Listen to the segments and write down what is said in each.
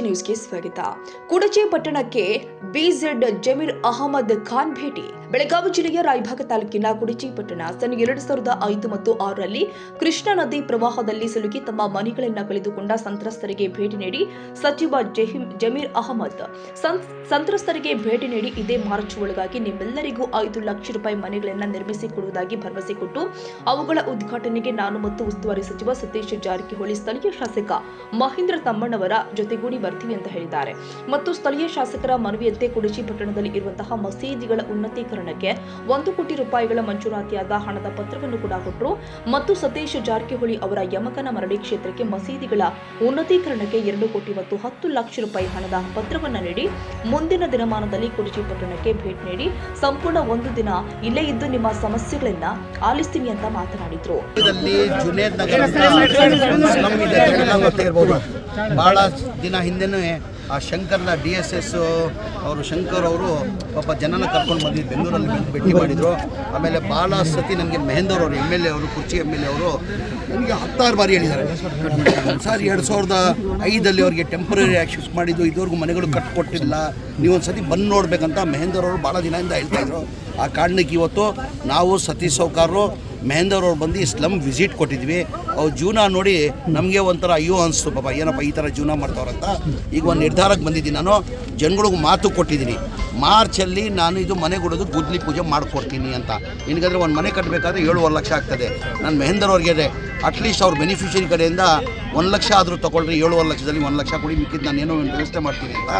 ನ್ಯೂಸ್ಗೆ ಸ್ವಾಗತ. ಕುಡಚಿ ಪಟ್ಟಣಕ್ಕೆ ಬಿಜೆಡ್ ಜಮೀರ್ ಅಹಮದ್ ಖಾನ್ ಭೇಟಿ. ಬೆಳಗಾವಿ ಜಿಲ್ಲೆಯ ರಾಯಭಾಗ ತಾಲೂಕಿನ ಕುಡಚಿ ಪಟ್ಟಣ ಸನ್ 2005 ಮತ್ತು 6ರಲ್ಲಿ ಕೃಷ್ಣಾ ನದಿ ಪ್ರವಾಹದಲ್ಲಿ ಸಿಲುಕಿ ತಮ್ಮ ಮನೆಗಳನ್ನು ಕಳೆದುಕೊಂಡ ಸಂತ್ರಸ್ತರಿಗೆ ಭೇಟಿ ನೀಡಿ ಸಚಿವ ಜಮೀರ್ ಅಹಮದ್ ಸಂತ್ರಸ್ತರಿಗೆ ಭೇಟಿ ನೀಡಿ ಇದೇ ಮಾರ್ಚ್ ಒಳಗಾಗಿ ನಿಮ್ಮೆಲ್ಲರಿಗೂ 5 ಲಕ್ಷ ರೂಪಾಯಿ ಮನೆಗಳನ್ನು ನಿರ್ಮಿಸಿಕೊಡುವುದಾಗಿ ಭರವಸೆ ಕೊಟ್ಟು ಅವುಗಳ ಉದ್ಘಾಟನೆಗೆ ನಾನು ಮತ್ತು ಉಸ್ತುವಾರಿ ಸಚಿವ ಸತೀಶ್ ಜಾರಕಿಹೊಳಿ ಸ್ಥಳೀಯ ಶಾಸಕ ಮಹೇಂದ್ರ ತಮ್ಮಣ್ಣವರ ಜೊತೆಗೂಡಿ ಬರ್ತೀವಿ ಅಂತ ಹೇಳಿದ್ದಾರೆ. ಮತ್ತು ಸ್ಥಳೀಯ ಶಾಸಕರ ಮನವಿಯಂತೆ ಕುಡಚಿ ಪಟ್ಟಣದಲ್ಲಿ ಇರುವಂತಹ ಮಸೀದಿಗಳ ಉನ್ನತೀಕರಣಕ್ಕೆ 1 ಕೋಟಿ ರೂಪಾಯಿಗಳ ಮಂಜೂರಾತಿಯಾದ ಹಣದ ಪತ್ರವನ್ನು ಕೂಡ ಕೊಟ್ಟರು. ಮತ್ತು ಸತೀಶ್ ಜಾರಕಿಹೊಳಿ ಅವರ ಯಮಕನ ಮರಳಿ ಕ್ಷೇತ್ರಕ್ಕೆ ಮಸೀದಿಗಳ ಉನ್ನತೀಕರಣಕ್ಕೆ 2 ಕೋಟಿ ಮತ್ತು 10 ಲಕ್ಷ ರೂಪಾಯಿ ಹಣದ ಪತ್ರವನ್ನು ನೀಡಿ ಮುಂದಿನ ದಿನಮಾನದಲ್ಲಿ ಕುಡಚಿ ಪಟ್ಟಣಕ್ಕೆ ಭೇಟಿ ನೀಡಿ ಸಂಪೂರ್ಣ 1 ದಿನ ಇಲ್ಲೇ ಇದ್ದು ನಿಮ್ಮ ಸಮಸ್ಯೆಗಳನ್ನ ಆಲಿಸ್ತೀನಿ ಅಂತ ಮಾತನಾಡಿದ್ರು. ಭಾಳ ದಿನ ಹಿಂದೆನೂ ಆ ಶಂಕರ್ನ DSS ಅವರು ಶಂಕರ್ ಅವರು ಪಾಪ ಜನನ ಕರ್ಕೊಂಡು ಬಂದಿದ್ದು ಬೆಂಗಳೂರಲ್ಲಿ ಭೇಟಿ ಮಾಡಿದರು. ಆಮೇಲೆ ಭಾಳ ಸತಿ ನನಗೆ ಮಹೇಂದರ್ ಅವರು MLA ಅವರು ಕುರ್ಚಿ MLA ಅವರು ನನಗೆ 10 ಬಾರಿ ಹೇಳಿದ್ದಾರೆ ಸರ್ 2005 ಅವ್ರಿಗೆ ಟೆಂಪ್ರರಿ ಆಗಿ ಶಿಫ್ಟ್ ಮಾಡಿದ್ದು ಇದುವರೆಗೂ ಮನೆಗಳು ಕಟ್ಟಿಕೊಟ್ಟಿಲ್ಲ, ನೀವೊಂದು ಸತಿ ಬಂದು ನೋಡಬೇಕಂತ ಮಹೇಂದರ್ ಅವರು ಭಾಳ ದಿನದಿಂದ ಹೇಳ್ತಾಯಿದ್ರು. ಆ ಕಾರಣಕ್ಕೆ ಇವತ್ತು ನಾವು ಸತೀಶ್ ಸೌಕಾರರು ಮಹೇಂದರ್ ಅವ್ರು ಬಂದು ಸ್ಲಮ್ ವಿಸಿಟ್ ಕೊಟ್ಟಿದ್ವಿ. ಅವ್ರ ಜೀವನ ನೋಡಿ ನಮಗೆ ಒಂಥರ ಅಯ್ಯೋ ಅನಿಸ್ತು, ಪಾಪ ಏನಪ್ಪ ಈ ಥರ ಜೀವನ ಮಾಡ್ತಾವ್ರಂತ. ಈಗ ಒಂದು ನಿರ್ಧಾರಕ್ಕೆ ಬಂದಿದ್ದೀನಿ, ನಾನು ಜನಗಳಿಗೆ ಮಾತು ಕೊಟ್ಟಿದ್ದೀನಿ, ಮಾರ್ಚಲ್ಲಿ ನಾನು ಇದು ಮನೆ ಕೊಡೋದು ಗುದ್ಲಿ ಪೂಜೆ ಮಾಡಿಕೊಡ್ತೀನಿ ಅಂತ. ನಿನಗಂದರೆ ಒಂದು ಮನೆ ಕಟ್ಟಬೇಕಾದ್ರೆ 7 ಲಕ್ಷ ಆಗ್ತದೆ. ನಾನು ಮಹೇಂದರ್ ಅವ್ರಿಗೆ ಅಟ್ಲೀಸ್ಟ್ ಅವ್ರ ಬೆನಿಫಿಷರಿ ಕಡೆಯಿಂದ 1 ಲಕ್ಷ ಆದರೂ ತೊಗೊಳ್ರಿ, 7 ಲಕ್ಷದಲ್ಲಿ 1 ಲಕ್ಷ ಕೊಡಿ, ಮಿಕ್ಕಿದ್ದು ನಾನು ಏನೋ ಒಂದು ವ್ಯವಸ್ಥೆ ಮಾಡ್ತೀನಿ ಅಂತ.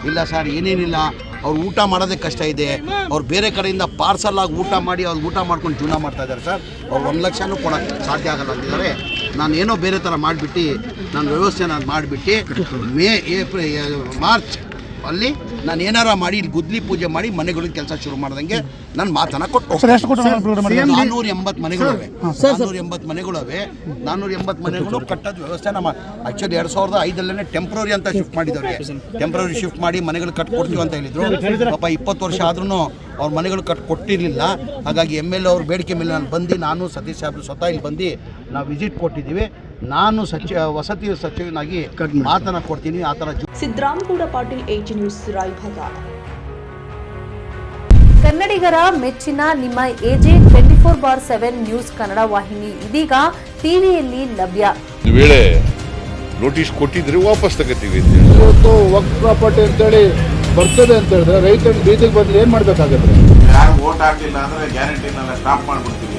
ಇಲ್ಲ ಸರ್ ಏನೇನಿಲ್ಲ, ಅವ್ರು ಊಟ ಮಾಡೋದೇ ಕಷ್ಟ ಇದೆ, ಅವ್ರು ಬೇರೆ ಕಡೆಯಿಂದ ಪಾರ್ಸಲ್ ಆಗಿ ಊಟ ಮಾಡಿ ಅವ್ರು ಊಟ ಮಾಡ್ಕೊಂಡು ಜೀವನ ಮಾಡ್ತಾ ಇದ್ದಾರೆ ಸರ್, ಅವ್ರು 1 ಲಕ್ಷನೂ ಕೊಡೋಕ್ಕೆ ಸಾಧ್ಯ ಆಗಲ್ಲ ಅಂತಿದ್ದಾರೆ. ನಾನು ಏನೋ ಬೇರೆ ಥರ ಮಾಡಿಬಿಟ್ಟು ನಾನು ವ್ಯವಸ್ಥೆನ ಮಾಡಿಬಿಟ್ಟು ಮಾರ್ಚ್ ಅಲ್ಲಿ ನಾನು ಏನಾರ ಮಾಡಿ ಇಲ್ಲಿ ಗುದ್ಲಿ ಪೂಜೆ ಮಾಡಿ ಮನೆಗಳಿಗೆ ಕೆಲಸ ಶುರು ಮಾಡ್ದಂಗೆ ನಾನು ಮಾತನ್ನು ಕೊಟ್ಟು 480 ಮನೆಗಳಿವೆ. 480 ಮನೆಗಳು ಕಟ್ಟೋದು ವ್ಯವಸ್ಥೆ ನಮ್ಮ ಆ್ಯಕ್ಚುಲಿ 2005 ಟೆಂಪ್ರರಿ ಅಂತ ಶಿಫ್ಟ್ ಮಾಡಿದವ್ರಿಗೆ, ಟೆಂಪ್ರರಿ ಶಿಫ್ಟ್ ಮಾಡಿ ಮನೆಗಳು ಕಟ್ಕೊಡ್ತೀವಿ ಅಂತ ಹೇಳಿದರು. ಪಾಪ 20 ವರ್ಷ ಆದ್ರೂ ಅವ್ರ ಮನೆಗಳು ಕಟ್ಕೊಟ್ಟಿರಲಿಲ್ಲ. ಹಾಗಾಗಿ MLA ಅವ್ರ ಬೇಡಿಕೆ ಮೇಲೆ ನಾನು ಬಂದು, ನಾನು ಸತೀಶ್ ಸಾಹೇಬ್ರು ಸ್ವತಃ ಇಲ್ಲಿ ಬಂದು ನಾವು ವಿಸಿಟ್ ಕೊಟ್ಟಿದ್ದೀವಿ. ನಾನು ವಸತಿ ಸಚಿವನಾಗಿ ಮಾತನ್ನು ಕೊಡ್ತೀನಿ. ಆ ಥರ ಸಿದ್ದರಾಮಗೌಡ ಪಾಟೀಲ್ AG ನ್ಯೂಸ್ ರಾಯಭಾಗ. ಕನ್ನಡಿಗರ ಮೆಚ್ಚಿನ ನಿಮ್ಮ AG 24/7 ನ್ಯೂಸ್ ಕನ್ನಡ ವಾಹಿನಿ ಇದೀಗ ಟಿವಿಯಲ್ಲಿ ಲಭ್ಯ. ವೇಳೆ ನೋಟಿಸ್ ಕೊಟ್ಟಿದ್ರೆ ವಾಪಸ್ ತಗೋತೀವಿ. ಇವತ್ತು ವಕ್ಫ್ ಪ್ರಾಪರ್ಟಿ ಅಂತೇಳಿ ಬರ್ತದೆ ಅಂತ ಹೇಳಿದ್ರೆ ರೈತರು ಬೀದಿಗೆ ಬಂದು ಏನು ಮಾಡಬೇಕಾಗುತ್ತೆ? ಯಾರು ವೋಟ್ ಹಾಕಲಿಲ್ಲ ಅಂದರೆ ಗ್ಯಾರಂಟಿನೆಲ್ಲ ಸ್ಟಾಪ್ ಮಾಡಿಬಿಡ್ತೀವಿ.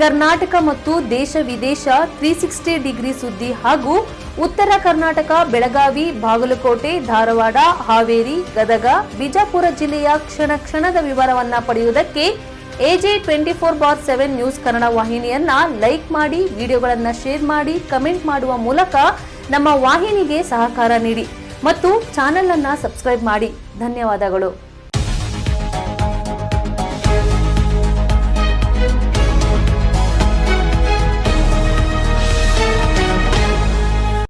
ಕರ್ನಾಟಕ ಮತ್ತು ದೇಶ ವಿದೇಶ 360 ಡಿಗ್ರಿ ಸುದ್ದಿ ಹಾಗೂ ಉತ್ತರ ಕರ್ನಾಟಕ, ಬೆಳಗಾವಿ, ಬಾಗಲಕೋಟೆ, ಧಾರವಾಡ, ಹಾವೇರಿ, ಗದಗ, ಬಿಜಾಪುರ ಜಿಲ್ಲೆಯ ಕ್ಷಣ ಕ್ಷಣದ ವಿವರವನ್ನ ಪಡೆಯುವುದಕ್ಕೆ AG 24/7 ನ್ಯೂಸ್ ಕನ್ನಡ ವಾಹಿನಿಯನ್ನ ಲೈಕ್ ಮಾಡಿ, ವಿಡಿಯೋಗಳನ್ನ ಶೇರ್ ಮಾಡಿ, ಕಮೆಂಟ್ ಮಾಡುವ ಮೂಲಕ ನಮ್ಮ ವಾಹಿನಿಗೆ ಸಹಕಾರ ನೀಡಿ ಮತ್ತು ಚಾನೆಲ್ ಅನ್ನ ಸಬ್ಸ್ಕ್ರೈಬ್ ಮಾಡಿ. ಧನ್ಯವಾದಗಳು.